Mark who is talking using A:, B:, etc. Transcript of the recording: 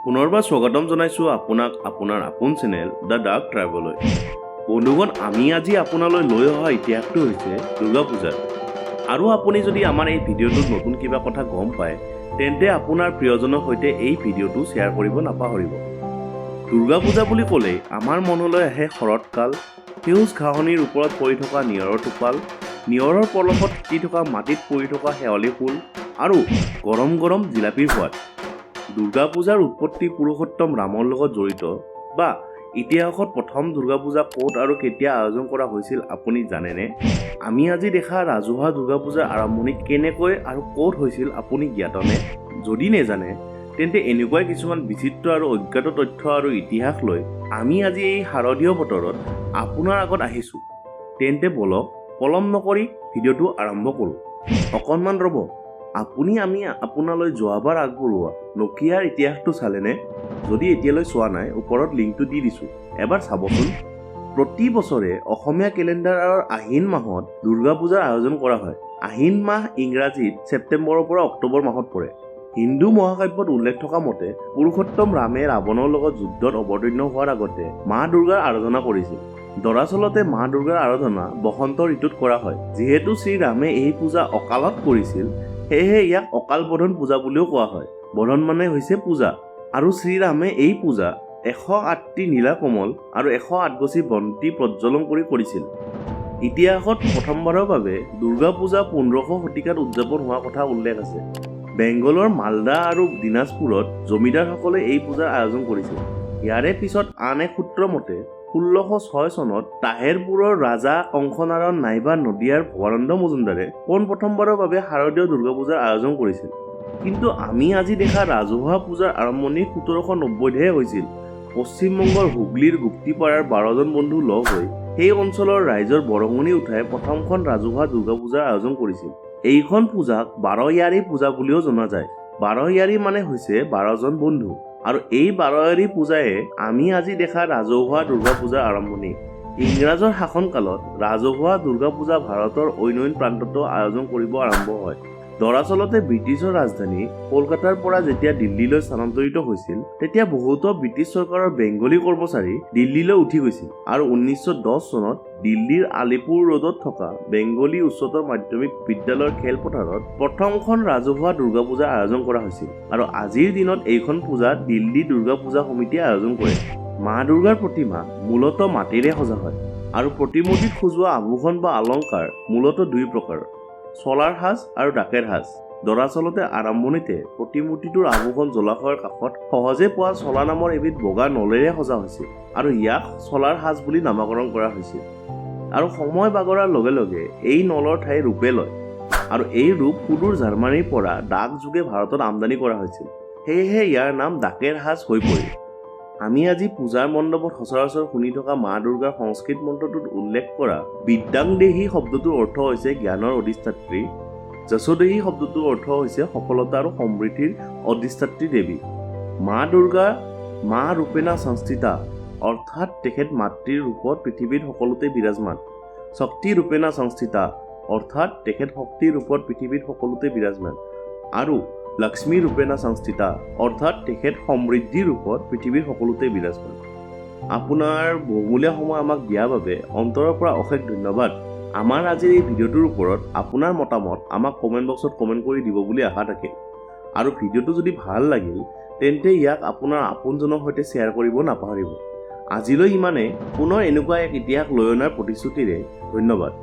A: পুনৰবাৰ স্বাগতম জনাইছো আপোনাক আপোনাৰ আপোন চেনেল দ্য ডাৰ্ক ট্ৰাইবলৈ। বন্ধুগণ, আমি আজি আপোনালৈ লৈ অহা ইতিহাসটো হৈছে দুৰ্গা পূজা। আৰু আপুনি যদি আমাৰ এই ভিডিঅ'টোত নতুন কিবা কথা গম পায় তেন্তে আপোনাৰ প্ৰিয়জনৰ সৈতে এই ভিডিঅ'টো শ্বেয়াৰ কৰিব নাপাহৰিব। দুৰ্গা পূজা বুলি ক'লেই আমাৰ মনলৈ আহে শৰৎকাল, সেউজ ঘাঁহনিৰ ওপৰত পৰি থকা নিয়ৰৰ টোপাল, নিয়ৰৰ পলসত তিতি থকা মাটিত পৰি থকা শেৱালি ফুল আৰু গৰম গৰম জিলাপিৰ সোৱাদ। দুৰ্গা পূজাৰ উৎপত্তি পুৰুষোত্তম ৰামৰ লগত জড়িত বা ইতিহাসত প্ৰথম দুৰ্গা পূজা ক'ত আৰু কেতিয়া আয়োজন কৰা হৈছিল আপুনি জানেনে? আমি আজি দেখা ৰাজহুৱা দুৰ্গা পূজাৰ আৰম্ভণি কেনেকৈ আৰু ক'ত হৈছিল আপুনি জ্ঞাতনে? যদি নেজানে তেন্তে এনেকুৱাই কিছুমান বিচিত্ৰ আৰু অজ্ঞাত তথ্য আৰু ইতিহাস লৈ আমি আজি এই শাৰদীয় বতৰত আপোনাৰ আগত আহিছোঁ। তেন্তে বলক পলম নকৰি ভিডিঅ'টো আৰম্ভ কৰোঁ। অকণমান ৰ'ব, আমি আপোনালৈ যোৱাবাৰ আগবঢ়োৱা নকিয়াৰ ইতিহাসটো চালেনে? যদি এতিয়ালৈ চোৱা নাই ওপৰত লিংকটো দি দিছোঁ, এবাৰ চাবচোন। প্ৰতি বছৰে অসমীয়া কেলেণ্ডাৰৰ আহিন মাহত দুৰ্গা পূজাৰ আয়োজন কৰা হয়। আহিন মাহ ইংৰাজীত ছেপ্টেম্বৰৰ পৰা অক্টোবৰ মাহত পৰে। হিন্দু মহাকাব্যত উল্লেখ থকা মতে পুৰুষোত্তম ৰামে ৰাৱণৰ লগত যুদ্ধত অৱতীৰ্ণ হোৱাৰ আগতে মা দুৰ্গাৰ আৰাধনা কৰিছিল। দৰাচলতে মা দুৰ্গাৰ আৰাধনা বসন্ত ঋতুত কৰা হয়। যিহেতু শ্ৰীৰামে এই পূজা অকালত কৰিছিল সেয়েহে ইয়াক অকাল বোধন পূজা বুলিও কোৱা হয়। বোধন মানে হৈছে পূজা। আৰু শ্ৰীৰামে এই পূজা 108টি নীলা কমল আৰু 108 গছি বন্তি প্ৰজ্বলন কৰি কৰিছিল। ইতিহাসত প্ৰথমবাৰৰ বাবে দুৰ্গা পূজা 1500 শতিকাত উদযাপন হোৱা কথা উল্লেখ আছে। বেংগলৰ মালদা আৰু দিনাজপুৰত জমিদাৰসকলে এই পূজাৰ আয়োজন কৰিছিল। ইয়াৰে পিছত আন এক সূত্ৰ মতে 1606 চনত তাহেৰপুৰৰ ৰাজা কংসনাৰায়ণ নাইবা নদিয়াৰ ভৱানন্দ মজুমদাৰে পোনপ্ৰথমবাৰৰ বাবে শাৰদীয় দুৰ্গা পূজাৰ আয়োজন কৰিছিল। কিন্তু আমি আজি দেখা ৰাজহুৱা পূজাৰ আৰম্ভণি 1790হে হৈছিল। পশ্চিমবংগৰ হুগলীৰ গুপ্তিপাৰাৰ 12জন বন্ধু লগ হৈ সেই অঞ্চলৰ ৰাইজৰ বৰঙণি উঠাই প্ৰথমখন ৰাজহুৱা দুৰ্গা পূজাৰ আয়োজন কৰিছিল। এইখন পূজাক 12ইয়াৰী পূজা বুলিও জনা যায়। 12ইয়াৰী মানে হৈছে 12জন বন্ধু। আৰু এই 12ইয়াৰী পূজায়ে আমি আজি দেখা ৰাজহুৱা দুৰ্গা পূজাৰ আৰম্ভণি। ইংৰাজৰ শাসনকালত ৰাজহুৱা দুৰ্গা পূজা ভাৰতৰ অন্য প্ৰান্ততো আয়োজন কৰিব আৰম্ভ হয়। দৰাচলতে ব্ৰিটিছৰ ৰাজধানী কলকাতাৰ পৰা যেতিয়া দিল্লীলৈ স্থানান্তৰিত হৈছিল তেতিয়া বহুতো ব্ৰিটিছ চৰকাৰৰ বেংগলী কৰ্মচাৰী দিল্লীলৈ উঠি গৈছিল আৰু 1910 চনত দিল্লীৰ আলিপুৰ ৰোডত থকা বেংগলী উচ্চতৰ মাধ্যমিক বিদ্যালয়ৰ খেলপথাৰত প্ৰথমখন ৰাজহুৱা দুৰ্গা পূজাৰ আয়োজন কৰা হৈছিল। আৰু আজিৰ দিনত এইখন পূজা দিল্লী দুৰ্গা পূজা সমিতিয়ে আয়োজন কৰে। মা দুৰ্গাৰ প্ৰতিমা মূলতঃ মাটিৰে সজা হয় আৰু প্ৰতিমূৰ্তিত সজোৱা আভূষণ বা অলংকাৰ মূলতঃ দুই প্ৰকাৰৰ, চলাৰ সাজ আৰু ডাকেৰ সাজ। দৰাচলতে আৰম্ভণিতে প্ৰতিমূৰ্তিটোৰ আভূষণ জলাশয়ৰ কাষত সহজে পোৱা চলা নামৰ এবিধ বগা নলেৰে সজা হৈছিল আৰু ইয়াক চলাৰ সাজ বুলি নামকৰণ কৰা হৈছিল। আৰু সময় বাগৰাৰ লগে লগে এই নলৰ ঠাই ৰূপে লয় আৰু এই ৰূপ সুদূৰ জাৰ্মানীৰ পৰা ডাক যোগে ভাৰতত আমদানি কৰা হৈছিল। সেয়েহে ইয়াৰ নাম ডাকেৰ সাজ হৈ পৰিল। আমি আজি পূজাৰ মণ্ডপত সচৰাচৰ শুনি থকা মা দুৰ্গাৰ সংস্কৃত মন্ত্ৰটোত উল্লেখ কৰা বিদ্যাংদেহী শব্দটোৰ অৰ্থ হৈছে জ্ঞানৰ অধিষ্ঠাত্ৰী, যশোদেহী শব্দটোৰ অৰ্থ হৈছে সফলতা আৰু সমৃদ্ধিৰ অধিষ্ঠাত্ৰী দেৱী। মা দুৰ্গা মা ৰূপেণা সংস্থিতা অৰ্থাৎ তেখেত মাতৃৰ ৰূপত পৃথিৱীত সকলোতে বিৰাজমান। শক্তি ৰূপেণা সংস্থিতা অৰ্থাৎ তেখেত শক্তিৰ ৰূপত পৃথিৱীত সকলোতে বিৰাজমান। আৰু লক্ষ্মী ৰূপেণা সংস্থিতা অৰ্থাৎ তেখেত সমৃদ্ধিৰ ৰূপত পৃথিৱীৰ সকলোতে বিৰাজমান। আপোনাৰ বহুমূলীয়া সময় আমাক দিয়াৰ বাবে অন্তৰৰ পৰা অশেষ ধন্যবাদ। আমাৰ আজিৰ এই ভিডিঅ'টোৰ ওপৰত আপোনাৰ মতামত আমাক কমেণ্ট বক্সত কমেণ্ট কৰি দিব বুলি আশা থাকে। আৰু ভিডিঅ'টো যদি ভাল লাগিল তেন্তে ইয়াক আপোনাৰ আপোনজনৰ সৈতে শ্বেয়াৰ কৰিব নাপাহৰিব। আজিলৈ ইমানে। পুনৰ এনেকুৱা এক ইতিহাস লৈ অনাৰ প্ৰতিশ্ৰুতিৰে ধন্যবাদ।